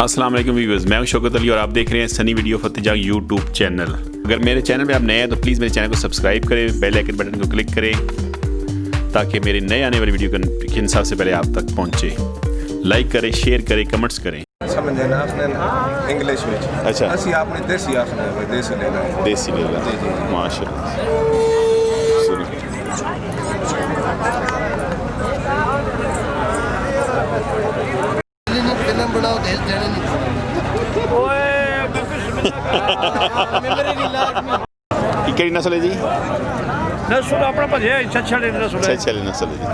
अस्सलाम वालेकुम व्यूअर्स, मैं हूं शौकत अली और आप देख रहे हैं सनी वीडियो फतेह यूट्यूब चैनल। अगर मेरे चैनल पे आप नए हैं तो प्लीज़ मेरे चैनल को सब्सक्राइब करें, बेल आइकन बटन को क्लिक करें ताकि मेरे नए आने वाली वीडियो के सबसे पहले आप तक पहुंचे। लाइक करें, शेयर करें, कमेंट्स करें। समझे ना आपने इंग्लिश में। अच्छा, ਅਸੀਂ आपने देसी आखना है, देसी लेना है। देसी ले ला। जी जी माशाल्लाह। फिल्म बनाओ देश देने नहीं ये केड़ी नस्ल है जी? नस्ल अपना भजिया छछड़े नस्ल है। छछड़े नस्ल है जी।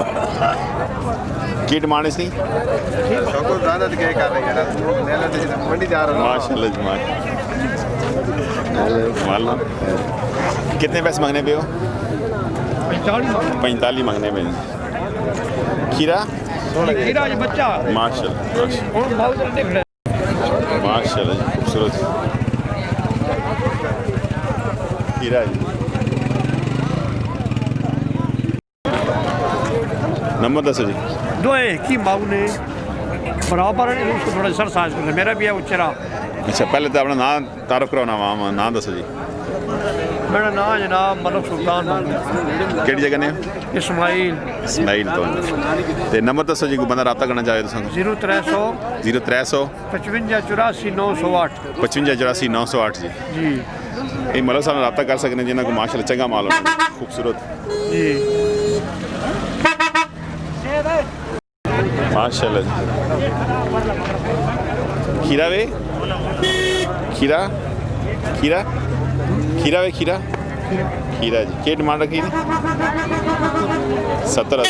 की डिमांड इसकी? सबको ज़्यादा क्या कर रहे हैं यार, मेला तो मंडी जा रहा हूं। माशाल्लाह जी, माशाल्लाह। कितने पैसे मांगने पे हो? 45 मांगने पे। खीरा? खीरा जी बच्चा माशाल्लाह और बहुत देख रहे माशाल्लाह जी, खूबसूरत खीरा जी। नंबर 10 जी। दो की माऊ ने बराबर है, उसको थोड़ा सर साज कर मेरा भी है उचरा। अच्छा, पहले तो अपना नाम तारफ कराना वहाँ नाम दसो जी। मेरा नाम जनाब मलक सुल्तान केड़ी जगह ने? इस्माइल तो नंबर दसो जी, कोई बंदा रब्ता करना चाहे तो 0300 0300 55 84 908 55 84 908 जी। जी ये मतलब साथ रब्ता कर सकते हैं जिन्होंने को माशाल्लाह चंगा माल हो, खूबसूरत जी माशाल्लाह जी। खीरा वे खीरा खीरा खीरा वे खीरा खीरा जी। क्या डिमांड रखी थी? 70,000।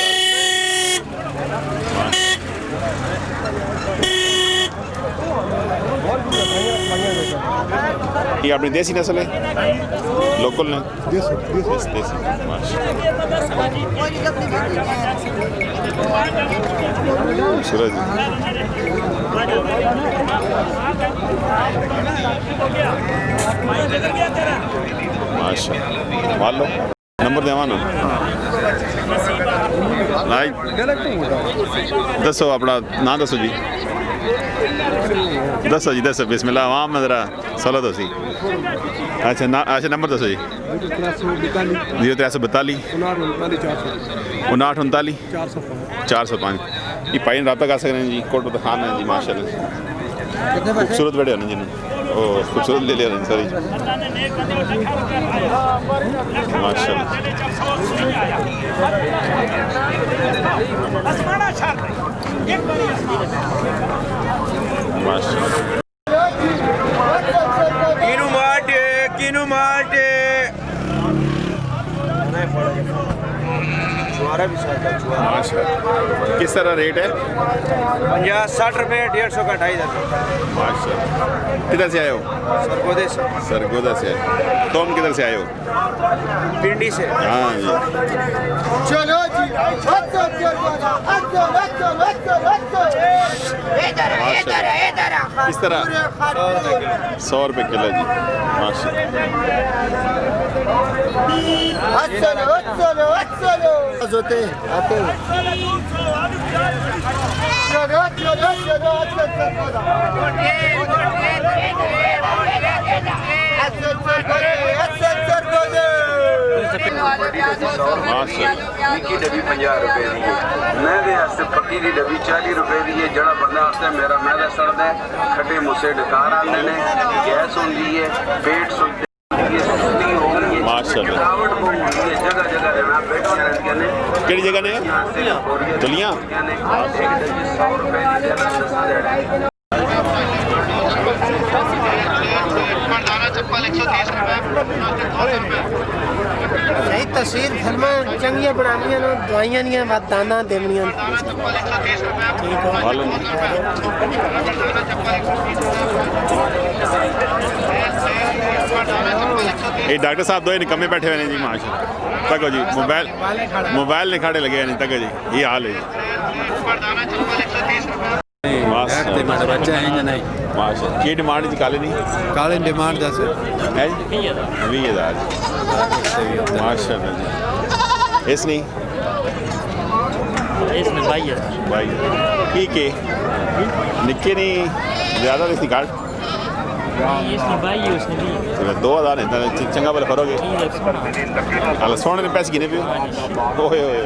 ये अपनी देसी नस्ल है, लोकल ने? देसी सूरज माशा मान लो। नंबर देवा ना दसो, अपना ना दसो जी। दसो जी, दसो बिस्मिल्लाह। आवाम में ज़रा सोलो तो सी। अच्छा अच्छा, नंबर दसो जी। 0342 59 405। ये पाई रब्ता कर सकते हैं जी। कोट तो खान है जी माशाल्लाह, खूबसूरत बड़े होने जिन्होंने ओ खूबसूरत ले लिया सॉरी माशाल्लाह। माशाल्लाह। किस तरह रेट है? 50-60 रुपये 150 का 250 माशाल्लाह। किधर से आए हो? सरगोदे से सरगोदा से आए। तुम किधर से आए हो? पिंडी से। हाँ जी। चलो जी किस तरह? 100 रुपये किलो जी। माशाल्लाह। होते आते निक्की डब्बी 50 रुपए दी है, मैदे वास्ते पक्की दी डब्बी 40 रुपए दी है। जड़ा बंदा वास्ते मेरा मैदा सड़दा है, खट्टे मुस्से डकार आंदे ने, गैस होंदी है, पेट सुनते माशाल्लाह। जगह जगह रहना बैठियां रहंदियां ने। केड़ी जगह ने? दुलियां। 100 रुपए दी सही तस्वीर फिल्मां चंगियां बनानियां ने, दवाइयां नहीं मत दाना देवनियां। ठीक है मालूम ये डॉक्टर साहब दो निकम्मे बैठे हुए हैं जी माशाल्लाह। तको जी मोबाइल ने खाड़े लगे हैं। तको जी ये हाल है जी। माशाल्लाह। की डिमांड जी? काले नहीं काले डिमांड 10 है 20,000 माशाल्लाह जी। इस नहीं इसमें भाई है भाई ठीक है निक्के नहीं ज़्यादा इसकी घाट इसने भाई है उसने भी 2000 है चंगा वाला फरोगे अल सोने ने पैसे गिने पे ओए ओए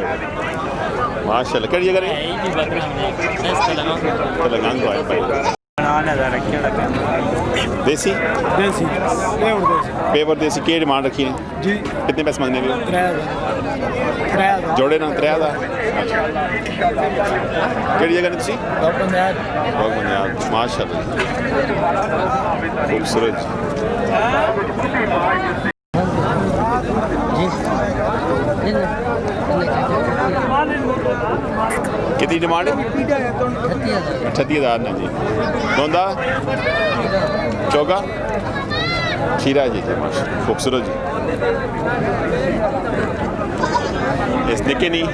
माशाल्लाह कड़ी जगह ये भी बकरा हमने सस्ता लगाऊंगा तो लगांग तो आए भाई देसी देसी पेपर देसी के डिमांड रखी है जी कितने पैसे मांगने भी 3000 जोड़े ना 3000 केड़ी जगह ने तुसी माशाल्लाह खूबसूरत कितनी डिमांड है 38,000 ना जी दोंदा चौका खीरा जी माशाल्लाह खूबसूरत जी इस निके नहीं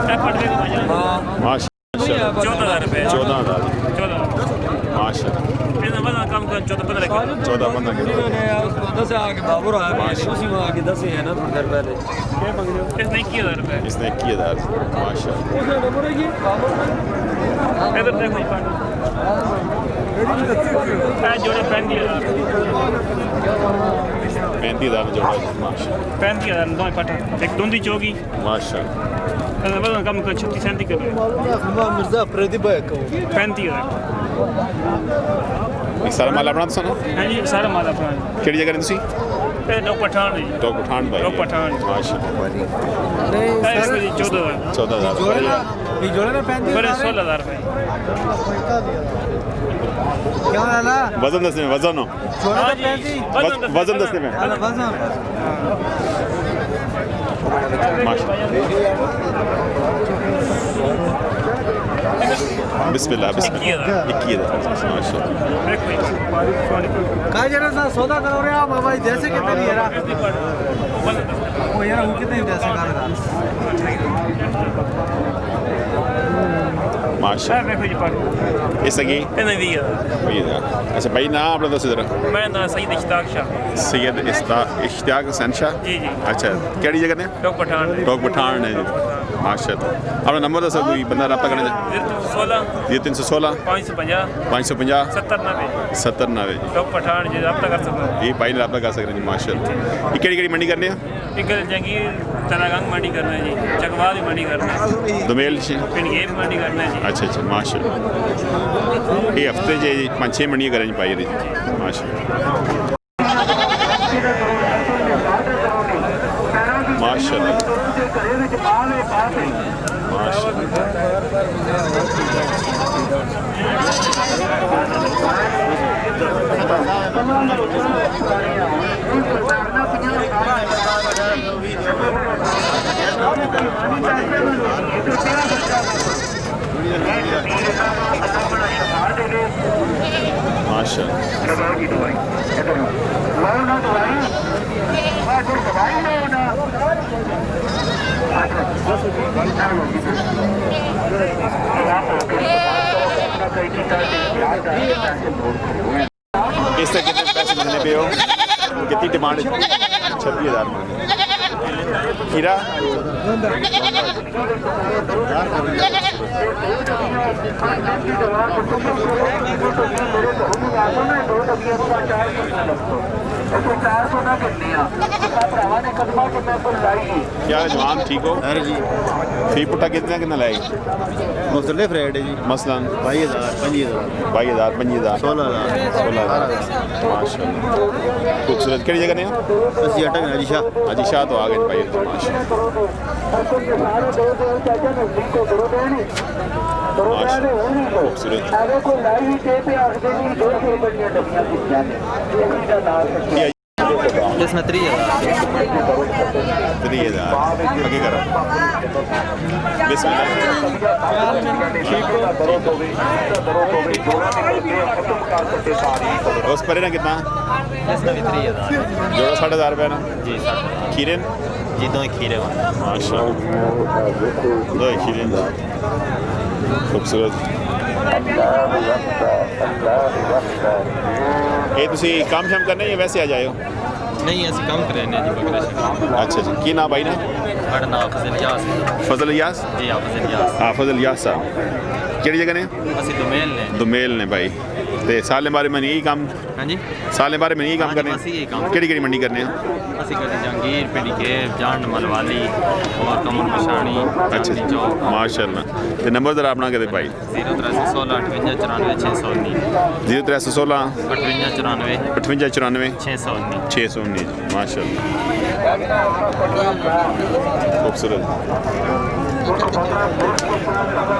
31,000 माशाल्लाह 14,000 रुपए 14,000 माशाल्लाह कम कर 14-15 इसने 21,000 रुपए इसने 21,000 माशाल्लाह इधर देखो जोड़े 35,000 जोड़ा माशाल्लाह 35,000 दो पटा एक दूंदी चौकी माशाल्लाह कम कर 36-37 कर मिर्जा प्रतिभा 35,000 ये सारा माल अपना तो हाँ जी सारा माल अपना केड़ी जगह ने तुसी डॉग पठान है तो पठान भाई डॉग पठान माशाल्लाह इसके लिए 14,000 14,000 ये जोड़े ना 35 बड़े 16,000 रुपए क्या वाला वजन दसने में वजन हो हाँ जी वजन दसने में बिस्मिल्लाह बिस्मिल्लाह 21,000 माशाल्लाह काय जरा सा सौदा करो रे आप बाबा जैसे कितने नहीं है वो यार हम कितने जैसे कर रहा माशाल्लाह इस अगी अच्छा भाई नाम अपना दस जरा मैं ना सईद इश्ताक शाह सैयद इश्तियाक हसन शाह जी जी अच्छा केड़ी जगह ने डॉग पठान टोक पठान है जी माशाल्लाह अपना नंबर दसो कोई बंदा रब्ता करने 16 ये 316 550 550 70 90 जी डॉग पठान जी रब्ता कर सकते ये भाई ने रब्ता कर सकते हैं माशाल्लाह ये केड़ी मंडी करने हैं इकल जंगीर तलागंग मंडी करना है जी चकवाल भी मंडी करना है दुमेल से फिर ये भी मंडी करना है जी अच्छा अच्छा माशाल्लाह ये हफ्ते जे 5-6 मंडियां करें पाई जी माशाल्लाह माशाल्लाह इससे कितने पैसे मिलने पे हो कितनी डिमांड 36,000 खीरा क्या जवान ठीक हो अरे जी फी पुट्ठा कितना लाएगी मुख्तलिफ रेट है जी मसलन 22,000 22,000 25,000 16,000 माशाल्लाह खूबसूरत केड़ी जगह ने अस्सी अटक हाजी शाह तो आ गए भाई माशाल्लाह खूबसूरत इसमें 3,000 आगे करो बिस्मिल्लाह उस पर ना कितना जोड़ा 3,500 रुपये ना जी खीरे जी दो खीरे माशाल्लाह दो खीरे खूबसूरत ये तुसी काम शाम करने या वैसे आ जाए हो नहीं ऐसे काम कर रहे हैं जी बकरे अच्छा जी की ना भाई ना मेरा नाम फजल यास है फजल यास जी हाँ फजल यास हाँ फजल यास साहब ਕਿਹੜੀ ਜਗ੍ਹਾ ਨੇ ਅਸੀਂ ਦੁਮੇਲ ਨੇ ਦੁਮੇਲ ਨੇ ਭਾਈ ਤੇ ਸਾਲੇ ਬਾਰੇ ਮੈਂ ਇਹੀ ਕੰਮ ਹਾਂਜੀ ਸਾਲੇ ਬਾਰੇ ਮੈਂ ਇਹੀ ਕੰਮ ਹਾਂਜੀ, ਕਰਨੇ ਬਸ ਇਹੀ ਕੰਮ। ਕਿਹੜੀ ਕਿਹੜੀ ਮੰਡੀ ਕਰਨੇ ਆ ਅਸੀਂ ਕਦੇ ਜਹਾਂਗੀਰ ਪਿੰਡੀ ਕੇ ਜਾਨ ਮਲਵਾਲੀ और कमल पछाणी ਅੱਛਾ चांदनी चौक ਮਾਸ਼ਾਅੱਲਾ ਤੇ ਨੰਬਰ ਜ਼ਰਾ ਆਪਣਾ ਕਦੇ ਭਾਈ 0316 58 94 619 0316 58 94 58 94 619 619 माशाल्लाह खूबसूरत